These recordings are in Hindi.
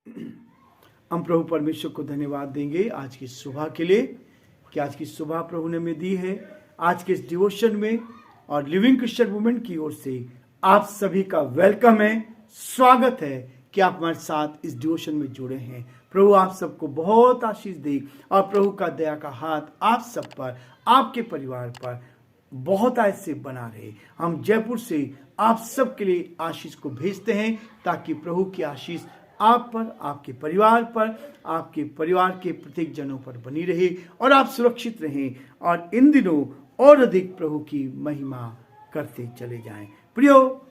हम प्रभु परमेश्वर को धन्यवाद देंगे आज की सुबह के लिए कि आज की सुबह प्रभु ने हमें दी है। आज के इस डिवोशन में और लिविंग क्रिश्चियन मूवमेंट की ओर से आप सभी का वेलकम है, स्वागत है कि आप हमारे साथ इस डिवोशन में जुड़े हैं। प्रभु आप सबको बहुत आशीष दे और प्रभु का दया का हाथ आप सब पर, आपके परिवार पर बहुत ऐसे बना रहे। हम जयपुर से आप सब के लिए आशीष को भेजते हैं ताकि प्रभु की आशीष आप पर, आपके परिवार पर, आपके परिवार के प्रत्येक जनों पर बनी रहे और आप सुरक्षित रहें और इन दिनों और अधिक प्रभु की महिमा करते चले जाएं। प्रियो,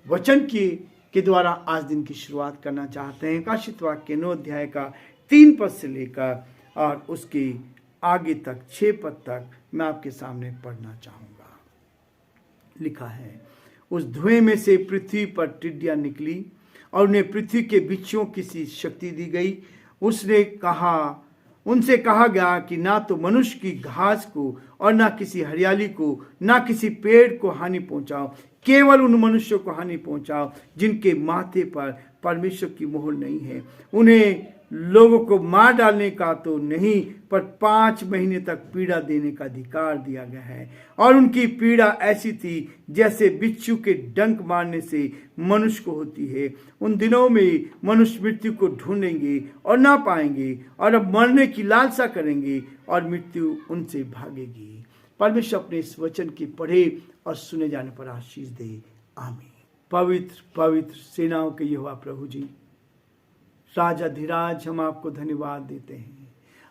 वचन के द्वारा आज दिन की शुरुआत करना चाहते हैं। प्रकाशित वाक्य 9 अध्याय का 3 पद से लेकर और उसके आगे तक 6 पद तक मैं आपके सामने पढ़ना चाहूंगा। लिखा है, उस धुएं में से पृथ्वी पर टिड्डियां निकली और उन्हें पृथ्वी के बिच्छुओं की सी शक्ति दी गई। उनसे कहा गया कि ना तो मनुष्य की घास को और ना किसी हरियाली को, ना किसी पेड़ को हानि पहुंचाओ, केवल उन मनुष्यों को हानि पहुंचाओ जिनके माथे पर परमेश्वर की मोहर नहीं है। उन्हें लोगों को मार डालने का तो नहीं, पर 5 महीने तक पीड़ा देने का अधिकार दिया गया है। और उनकी पीड़ा ऐसी थी जैसे बिच्छू के डंक मारने से मनुष्य को होती है। उन दिनों में मनुष्य मृत्यु को ढूंढेंगे और ना पाएंगे, और अब मरने की लालसा करेंगे और मृत्यु उनसे भागेगी। परमेश्वर अपने इस वचन के पढ़े और सुने जाने पर आशीष दे। आमीन। पवित्र पवित्र सेनाओं के यहोवा प्रभु जी, राजा धीराज, हम आपको धन्यवाद देते हैं,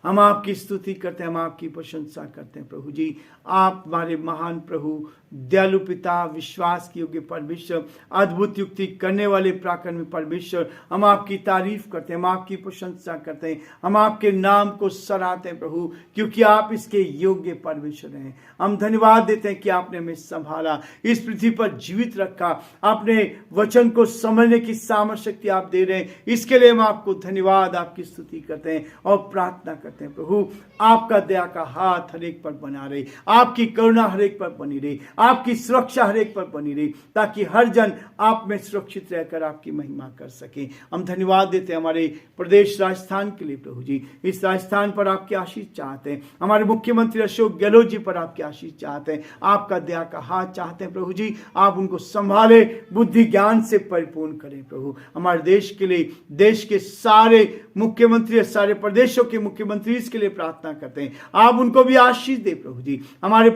हम आपकी स्तुति करते हैं, हम आपकी प्रशंसा करते हैं। प्रभु जी, आप हमारे महान प्रभु, दयालु पिता, विश्वास के योग्य परमेश्वर, अद्भुत युक्ति करने वाले पराक्रमी परमेश्वर, हम आपकी तारीफ करते हैं, हम आपकी प्रशंसा करते हैं, हम आपके नाम को सराहते हैं प्रभु, क्योंकि आप इसके योग्य परमेश्वर हैं। हम धन्यवाद देते हैं कि आपने हमें संभाला, इस पृथ्वी पर जीवित रखा, आपने वचन को समझने की सामर्थ्य शक्ति आप दे रहे हैं। इसके लिए हम आपको धन्यवाद, आपकी स्तुति करते हैं और प्रार्थना करते हैं। प्रभु, आपका दया का हाथ हर एक पर बना रहे, आपकी करुणा हर एक पर बनी रहे, आपकी सुरक्षा हर एक पर बनी रही, ताकि हर जन आप में सुरक्षित रहकर आपकी महिमा कर सके। हम धन्यवाद देते हैं हमारे प्रदेश राजस्थान के लिए प्रभु जी। इस राजस्थान पर आपकी आशीष चाहते हैं, हमारे मुख्यमंत्री अशोक गहलोत जी पर आपकी आशीष चाहते हैं, आपका दया का हाथ चाहते हैं प्रभु जी। आप उनको संभाले, बुद्धि ज्ञान से परिपूर्ण करें प्रभु। हमारे देश के लिए, देश के सारे मुख्यमंत्री, सारे प्रदेशों के मुख्यमंत्री के लिए प्रार्थना करते हैं, आप उनको भी आशीष दे प्रभु जी। हमारे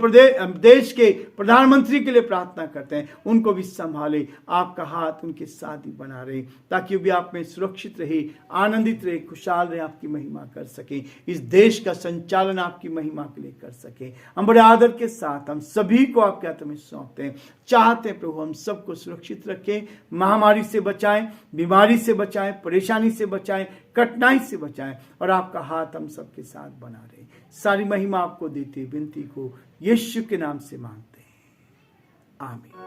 देश के प्रधानमंत्री के लिए प्रार्थना करते हैं, उनको भी संभाले, आपका हाथ उनके साथ ही बना रहे, ताकि वो भी आप में सुरक्षित रहे, आनंदित रहे, खुशहाल रहे, आपकी महिमा कर सके, इस देश का संचालन आपकी महिमा के लिए कर सके। हम बड़े आदर के साथ हम सभी को आपके हाथ में सौंपते हैं, चाहते हैं प्रभु हम सबको सुरक्षित रखें, महामारी से बचाएं, बीमारी से बचाएं, परेशानी से बचाएं, कठिनाई से बचाएं, और आपका हाथ हम सबके साथ बना रहे। सारी महिमा आपको देते विनती को यीशु के नाम से मांगते हैं, आमीन।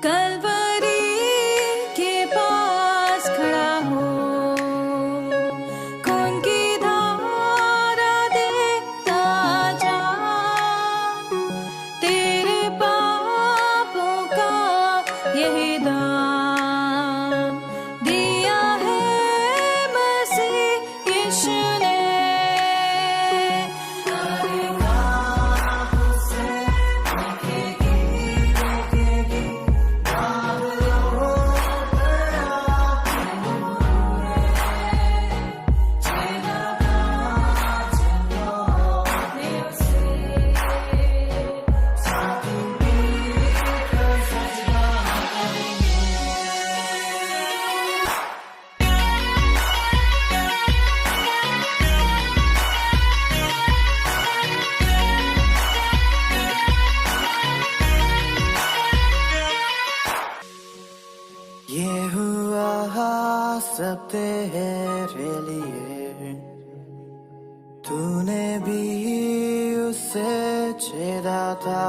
कलवरी के पास खड़ा हो, खून की धारा देखता जा, तेरे पापों का यही दाम दिया है मसीह यीशु ने। ये हुआ सब तेरे लिए, तूने भी उसे छेड़ा था,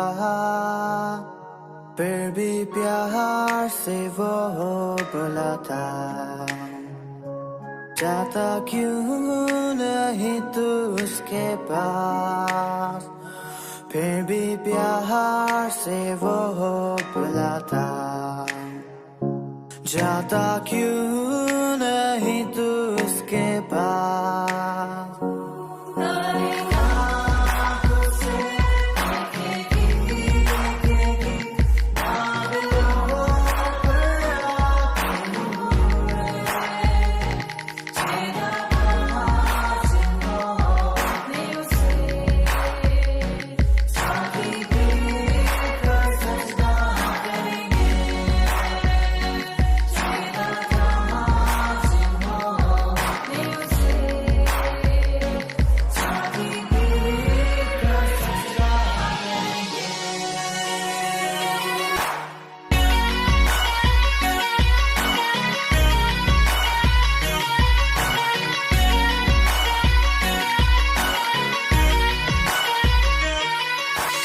फिर भी प्यार से वो बोला था, जाता क्यों नहीं तू उसके पास, फिर भी प्यार से वो बुलाता, जाता क्यों नहीं तू उसके पास।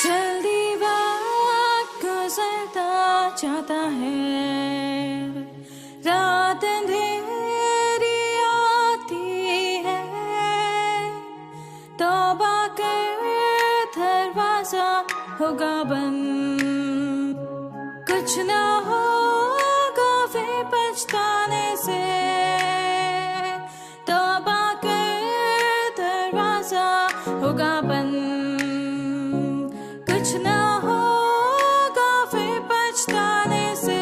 जल्दी वक्त गुजरता जाता है, रात अंधेरी आती है, तौबा कर दरवाजा होगा बंद, कुछ ना होगा फिर पछताने से, तौबा कर दरवाजा होगा बंद, कुछ ना होगा फिर पछताने से।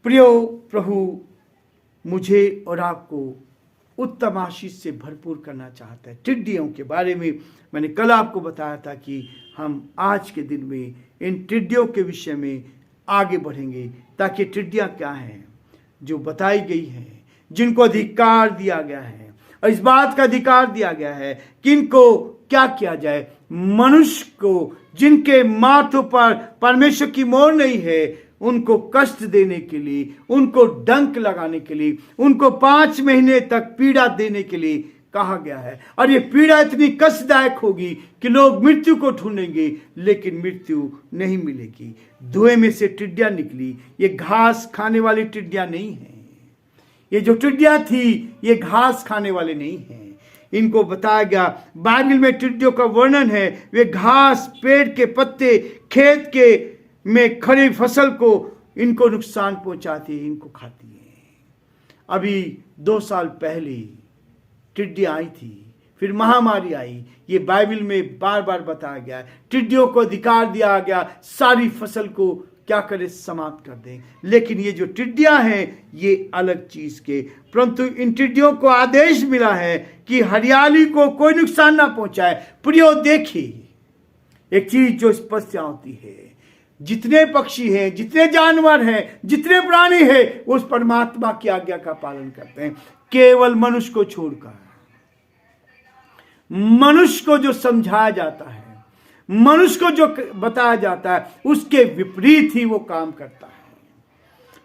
प्रियो प्रभु मुझे और आपको उत्तम आशीष से भरपूर करना चाहता है। टिड्डियों के बारे में मैंने कल आपको बताया था कि हम आज के दिन में इन टिड्डियों के विषय में आगे बढ़ेंगे, ताकि टिड्डियां क्या हैं जो बताई गई हैं, जिनको अधिकार दिया गया है, और इस बात का अधिकार दिया गया है कि इनको क्या किया जाए। मनुष्य को जिनके माथों पर परमेश्वर की मोहर नहीं है, उनको कष्ट देने के लिए, उनको डंक लगाने के लिए, उनको 5 महीने तक पीड़ा देने के लिए कहा गया है। और ये पीड़ा इतनी कष्टदायक होगी कि लोग मृत्यु को ढूंढेंगे, लेकिन मृत्यु नहीं मिलेगी। धुएं में से टिड्डियां निकली। ये घास खाने वाली टिड्डियां नहीं हैं। ये जो टिड्डियां थी ये घास खाने वाले नहीं हैं। इनको बताया गया, बाइबल में टिड्डियों का वर्णन है, वे घास, पेड़ के पत्ते, खेत के में खड़ी फसल को इनको नुकसान पहुंचाती है, इनको खाती है। अभी 2 साल पहले टिड्डियां आई थी, फिर महामारी आई। ये बाइबल में बार बार बताया गया है। टिड्डियों को अधिकार दिया गया सारी फसल को क्या करे, समाप्त कर दें। लेकिन ये जो टिड्डियां हैं ये अलग चीज के, परंतु इन टिड्डियों को आदेश मिला है कि हरियाली को कोई नुकसान ना पहुंचाए। प्रियो देखिए, एक चीज जो स्पष्ट होती है, जितने पक्षी हैं, जितने जानवर हैं, जितने प्राणी हैं, उस परमात्मा की आज्ञा का पालन करते हैं, केवल मनुष्य को छोड़कर। मनुष्य को जो समझाया जाता है, मनुष्य को जो बताया जाता है, उसके विपरीत ही वो काम करता है।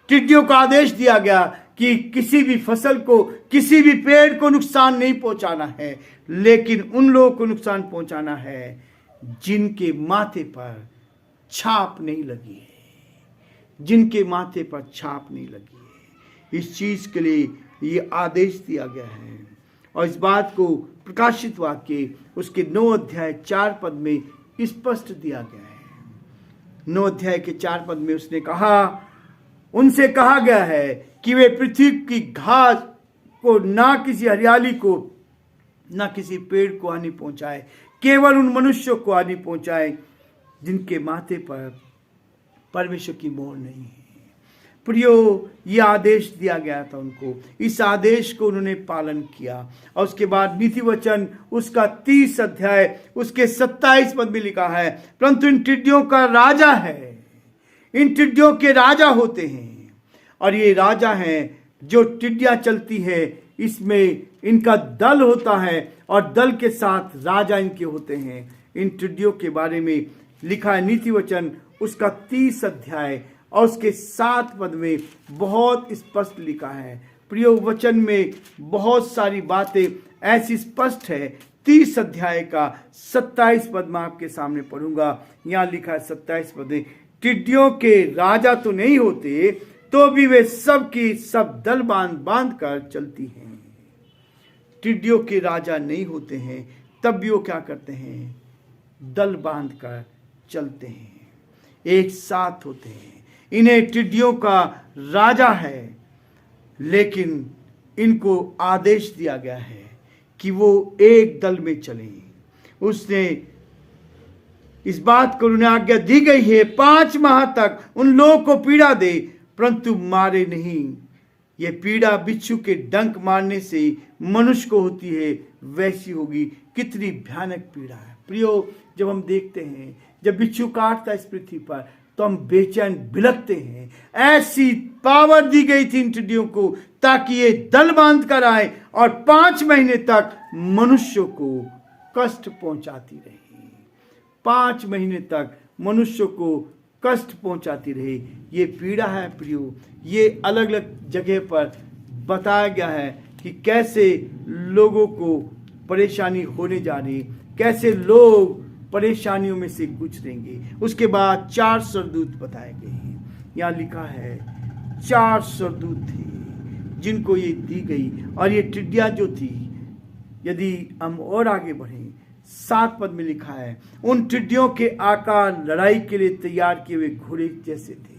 टिड्डियों को आदेश दिया गया कि किसी भी फसल को, किसी भी पेड़ को नुकसान नहीं पहुंचाना है, लेकिन उन लोगों को नुकसान पहुंचाना है जिनके माथे पर छाप नहीं लगी है, जिनके माथे पर छाप नहीं लगी है। इस चीज के लिए ये आदेश दिया गया है। और इस बात को प्रकाशित वाक्य उसके 9 अध्याय 4 पद में स्पष्ट दिया गया है। 9 अध्याय के 4 पद में उसने कहा, उनसे कहा गया है कि वे पृथ्वी की घास को, ना किसी हरियाली को, ना किसी पेड़ को हानि पहुंचाए, केवल उन मनुष्यों को हानि पहुंचाए जिनके माथे पर परमेश्वर की मोहर नहीं है। प्रियो, ये आदेश दिया गया था उनको, इस आदेश को उन्होंने पालन किया। और उसके बाद नीति वचन उसका 30 अध्याय उसके 27 पद में लिखा है, परंतु इन टिड्डियों का राजा है, इन टिड्डियों के राजा होते हैं। और ये राजा हैं जो टिड्डियां चलती है, इसमें इनका दल होता है और दल के साथ राजा इनके होते हैं। इन टिड्डियों के बारे में लिखा है नीति वचन उसका 30 अध्याय और उसके 7 पद में बहुत स्पष्ट लिखा है। प्रियो, वचन में बहुत सारी बातें ऐसी स्पष्ट है। 30 अध्याय का 27 पद में आपके सामने पढ़ूंगा। यहाँ लिखा है 27 पद में, टिड्डियों के राजा तो नहीं होते, तो भी वे सब की सब दल बांध बांध कर चलती हैं। टिड्डियों के राजा नहीं होते हैं, तब भी वो क्या करते हैं? दल बांध कर चलते हैं, एक साथ होते हैं। इन्हें टिड्डियों का राजा है, लेकिन इनको आदेश दिया गया है कि वो एक दल में चलें। उसने इस बात को उन्हें आज्ञा दी गई है 5 माह तक उन लोगों को पीड़ा दे, परंतु मारे नहीं। ये पीड़ा बिच्छू के डंक मारने से मनुष्य को होती है, वैसी होगी। कितनी भयानक पीड़ा है प्रियो। जब हम देखते हैं जब बिच्छू काटता है इस पृथ्वी पर, तो हम बेचैन बिलखते हैं। ऐसी पावर दी गई थी इन टिड्डियों को ताकि ये दल बांध कर आए और 5 महीने तक मनुष्य को कष्ट पहुंचाती रही। 5 महीने तक मनुष्य को कष्ट पहुंचाती रही। ये पीड़ा है प्रियो। ये अलग अलग जगह पर बताया गया है कि कैसे लोगों को परेशानी होने जा रही, कैसे लोग परेशानियों में से गुजरेंगे। उसके बाद 4 स्वर्गदूत बताए गए हैं। यहाँ लिखा है 4 स्वर्गदूत थे जिनको ये दी गई। और ये टिड्डियां जो थी, यदि हम और आगे बढ़ें, 7 पद में लिखा है, उन टिड्डियों के आकार लड़ाई के लिए तैयार किए हुए घोड़े जैसे थे।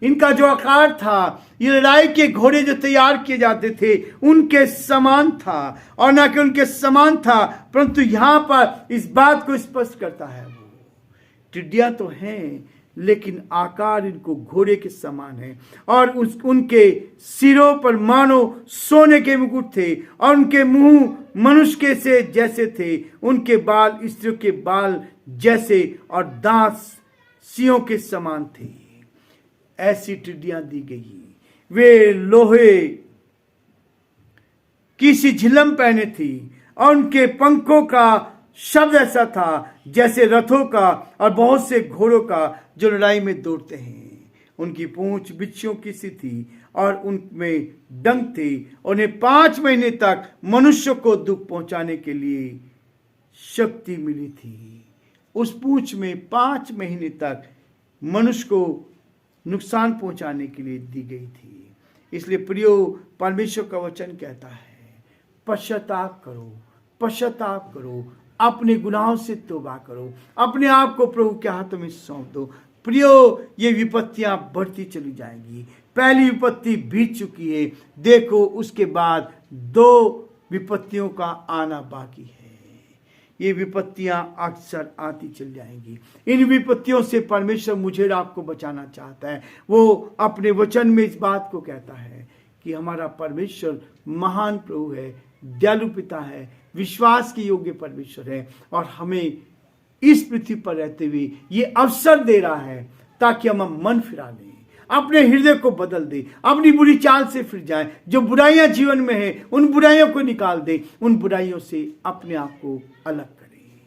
इनका जो आकार था, ये लड़ाई के घोड़े जो तैयार किए जाते थे उनके समान था, और ना कि उनके समान था, परंतु यहां पर इस बात को स्पष्ट करता है, वो टिड्डियां तो हैं लेकिन आकार इनको घोड़े के समान है। और उनके सिरों पर मानो सोने के मुकुट थे, और उनके मुंह मनुष्य के से जैसे थे, उनके बाल स्त्रियों के बाल जैसे, और दांत सिंहों के समान थे। ऐसी टिड्डियां दी गई। वे लोहे की सी झिलम पहने थी, और उनके पंखों का शब्द ऐसा था जैसे रथों का और बहुत से घोड़ों का जो लड़ाई में दौड़ते हैं। उनकी पूंछ बिच्छुओं की सी थी, और उनमें डंक थे। उन्हें 5 महीने तक मनुष्य को दुख पहुंचाने के लिए शक्ति मिली थी। उस पूंछ में 5 महीने तक मनुष्य को नुकसान पहुंचाने के लिए दी गई थी। इसलिए प्रियो, परमेश्वर का वचन कहता है, पश्चाताप करो, पश्चाताप करो, अपने गुनाहों से तौबा करो, अपने आप को प्रभु के हाथों में सौंप दो। प्रियो, ये विपत्तियां बढ़ती चली जाएंगी। पहली विपत्ति बीत चुकी है, देखो उसके बाद 2 विपत्तियों का आना बाकी है। ये विपत्तियां अक्सर आती चल जाएंगी। इन विपत्तियों से परमेश्वर मुझे और आपको बचाना चाहता है। वो अपने वचन में इस बात को कहता है कि हमारा परमेश्वर महान प्रभु है, दयालु पिता है, विश्वास के योग्य परमेश्वर है, और हमें इस पृथ्वी पर रहते हुए ये अवसर दे रहा है ताकि हम मन फिरा लें, अपने हृदय को बदल दे, अपनी बुरी चाल से फिर जाए। जो बुराइयां जीवन में है उन बुराइयों को निकाल दे, उन बुराइयों से अपने आप को अलग करें।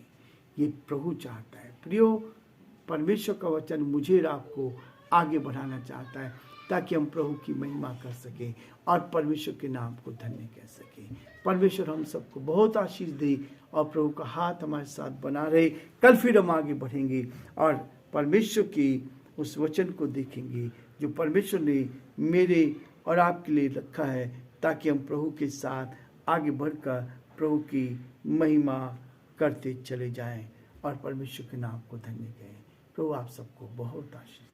ये प्रभु चाहता है। प्रियो, परमेश्वर का वचन मुझे और आपको आगे बढ़ाना चाहता है ताकि हम प्रभु की महिमा कर सकें और परमेश्वर के नाम को धन्य कह सकें। परमेश्वर हम सबको बहुत आशीष दे और प्रभु का हाथ हमारे साथ बना रहे। कल फिर हम आगे बढ़ेंगे और परमेश्वर की उस वचन को देखेंगे जो परमेश्वर ने मेरे और आपके लिए रखा है, ताकि हम प्रभु के साथ आगे बढ़कर प्रभु की महिमा करते चले जाएं और परमेश्वर के नाम को धन्य कहें। प्रभु आप सबको बहुत आशीष